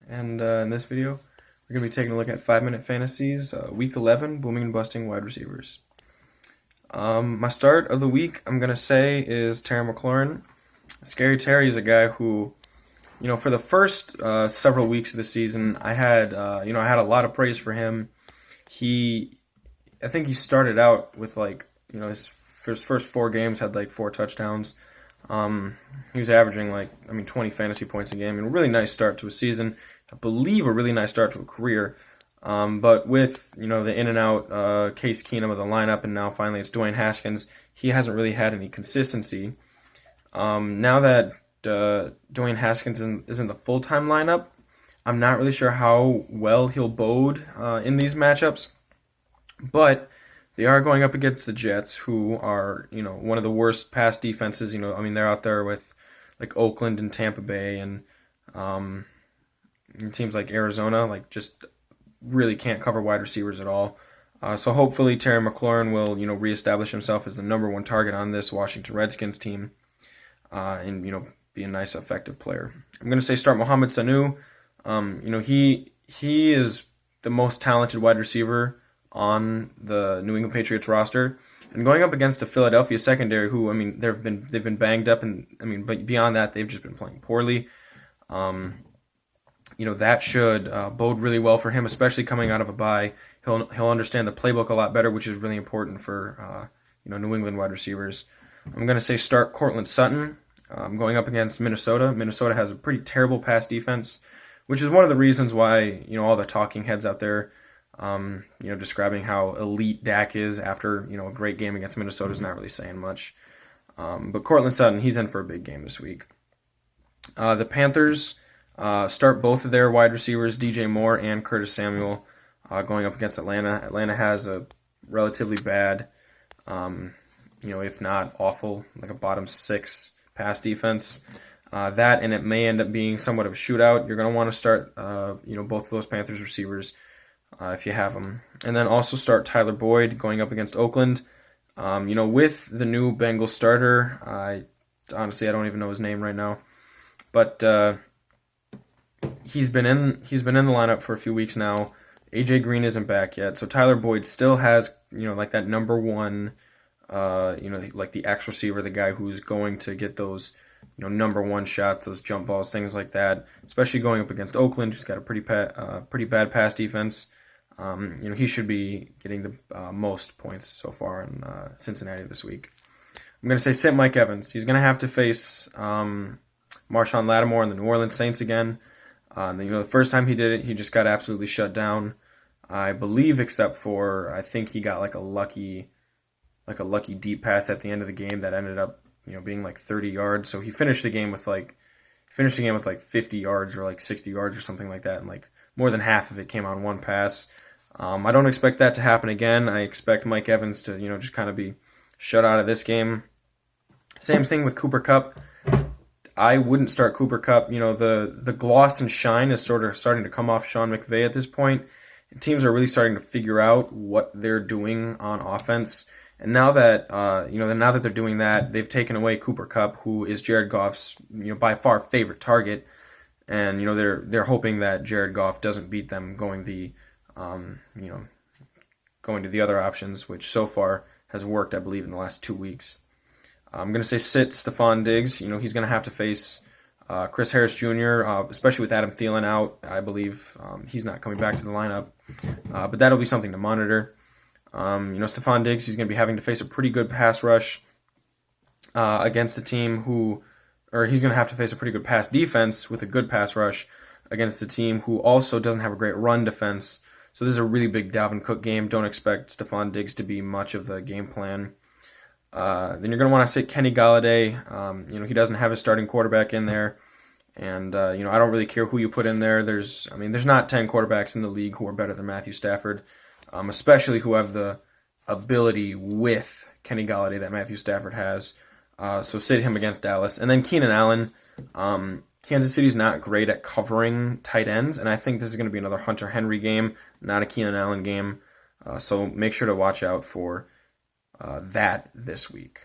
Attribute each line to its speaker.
Speaker 1: and in this video, we're going to be taking a look at 5-Minute Fantasies, Week 11, Booming and Busting Wide Receivers. My start of the week, I'm going to say, is Terry McLaurin. Scary Terry is a guy who, for the first several weeks of the season, I had a lot of praise for him. I think he started out with his first 4 games had 4 touchdowns. He was averaging 20 fantasy points a game, and a really nice start to a season. I believe a really nice start to a career. But with the in and out Case Keenum of the lineup, and now finally it's Dwayne Haskins, he hasn't really had any consistency. Now that Dwayne Haskins isn't the full-time lineup, I'm not really sure how well he'll bode in these matchups. But they are going up against the Jets, who are, one of the worst pass defenses. They're out there with Oakland and Tampa Bay and teams like Arizona, just really can't cover wide receivers at all. So hopefully Terry McLaurin will, reestablish himself as the #1 target on this Washington Redskins team, and be a nice, effective player. I'm going to say start Mohamed Sanu. He is the most talented wide receiver on the New England Patriots roster, and going up against a Philadelphia secondary who, they've been banged up, and but beyond that, they've just been playing poorly. That should bode really well for him, especially coming out of a bye. He'll understand the playbook a lot better, which is really important for New England wide receivers. I'm going to say start Courtland Sutton. Going up against Minnesota. Minnesota has a pretty terrible pass defense, which is one of the reasons why all the talking heads out there, describing how elite Dak is after a great game against Minnesota is not really saying much. But Courtland Sutton, he's in for a big game this week. The Panthers start both of their wide receivers, DJ Moore and Curtis Samuel, going up against Atlanta. Atlanta has a relatively bad, if not awful, a bottom 6 pass defense. That, and it may end up being somewhat of a shootout. You're going to want to start, both of those Panthers receivers if you have them. And then also start Tyler Boyd going up against Oakland. With the new Bengals starter, I don't even know his name right now, but he's been in the lineup for a few weeks now. AJ Green isn't back yet, so Tyler Boyd still has that #1, the X receiver, the guy who's going to get those #1 shots, those jump balls, things like that. Especially going up against Oakland, who's got a pretty bad pass defense. He should be getting the most points so far in Cincinnati this week. I'm going to say sit Mike Evans. He's going to have to face Marshawn Lattimore and the New Orleans Saints again. The first time he did it, he just got absolutely shut down. I believe, except for I think he got a lucky deep pass at the end of the game that ended up being 30 yards. So he finished the game with 50 yards or 60 yards or something like that, and more than half of it came on one pass. I don't expect that to happen again. I expect Mike Evans to just kind of be shut out of this game. Same thing with Cooper Kupp. I wouldn't start Cooper Kupp. The gloss and shine is sort of starting to come off Sean McVay at this point. Teams are really starting to figure out what they're doing on offense. And now that they're doing that, they've taken away Cooper Kupp, who is Jared Goff's by far favorite target, and they're hoping that Jared Goff doesn't beat them going to the other options, which so far has worked, I believe, in the last 2 weeks. I'm going to say sit Stephon Diggs. He's going to have to face Chris Harris Jr., especially with Adam Thielen out. I believe he's not coming back to the lineup, but that'll be something to monitor. Stephon Diggs, he's going to be having to face a pretty good pass rush against a team he's going to have to face a pretty good pass defense with a good pass rush against a team who also doesn't have a great run defense. So this is a really big Dalvin Cook game. Don't expect Stephon Diggs to be much of the game plan. Then you're going to want to sit Kenny Galladay. He doesn't have his starting quarterback in there. And, I don't really care who you put in there. There's not 10 quarterbacks in the league who are better than Matthew Stafford, especially who have the ability with Kenny Galladay that Matthew Stafford has. So sit him against Dallas. And then Keenan Allen. Kansas City's not great at covering tight ends, and I think this is going to be another Hunter Henry game, not a Keenan Allen game. So make sure to watch out for that this week.